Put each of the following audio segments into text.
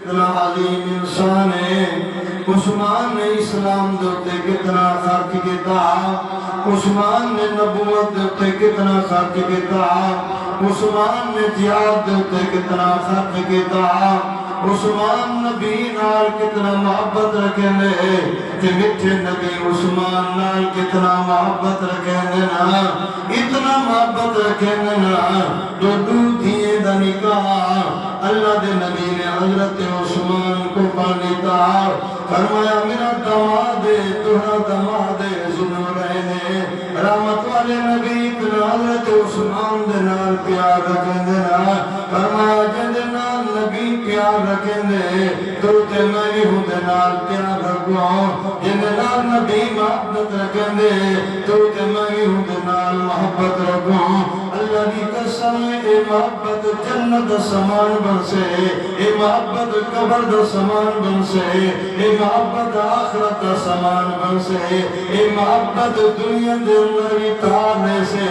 کتنا عظیم انسان ہے عثمان نے اسلام دوتے کتنا خرچ کیتا عثمان نے نبوت دوتے کتنا خرچ کیتا عثمان نے جہاد دوتے کتنا خرچ کیتا عثمان نبی نال کتنا محبت رکھیں دے تے مٹھے نبی عثمان نال کتنا محبت رکھیں دے نا اتنا محبت رکھیں دے نا دو دیئے دا نکاح اللہ دے نبی نے حضرت عثمان کو پالیتا فرمایا میرا دماد تہرا دماد سنو رہنے رحمت والے نبی اتنا حضرت عثمان دے نال پیار رکھیں دے نا فرمایا جندے نال نبی پیار رکھیں دے تو تے میں بھی ہوں دے نال پیار رکھوں جندے نال نبی محبت رکھیں دے تو تے میں بھی ہوں دے نال محبت رکھوں اللہ کی قسم اے محبت جنت سامان بن سے اے محبت قبر دا سامان بن سے اے محبت آخرت دا سامان بن سے اے محبت دنیا دے اندر بھی تارنے سے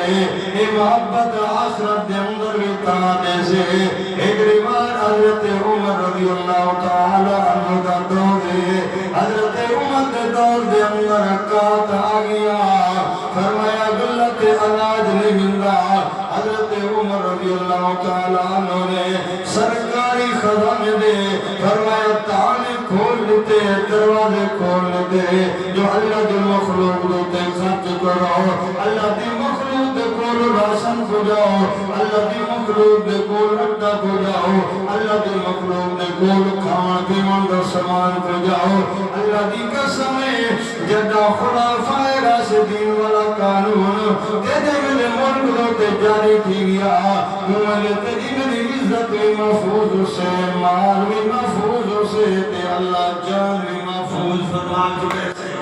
اے محبت آخرت دے اندر بھی تارنے سے ایک روایت حضرت عمر رضی اللہ تعالی عنہ دا دور ہے حضرت عمر دے دور دے اندر حقات آگیا فرمایا گلت اناج نہیں مل رہا حضرت عمر رضی اللہ تعالیٰ عنہ نے سرکاری خزانے دے فرمایا تانے کھول لیتے دروازے کھول لیتے جو اللہ دی مخلوق دوتے خرچ کرو اللہ دی مخلوق دے کول راشن کو جاؤ اللہ دی مخلوق دے کول اٹھا کو جاؤ اللہ دی مخلوق دے کول کھان پیمان دا سامان کو جاؤ اللہ دی قسم جدا خلافہ راشدین والا قانون تیجے ملے ملک دوتے جاری تھی گیا ملے تیجی میری عزت بھی محفوظ سے مال بھی محفوظ سے تے اللہ جان بھی محفوظ فرما چکے سے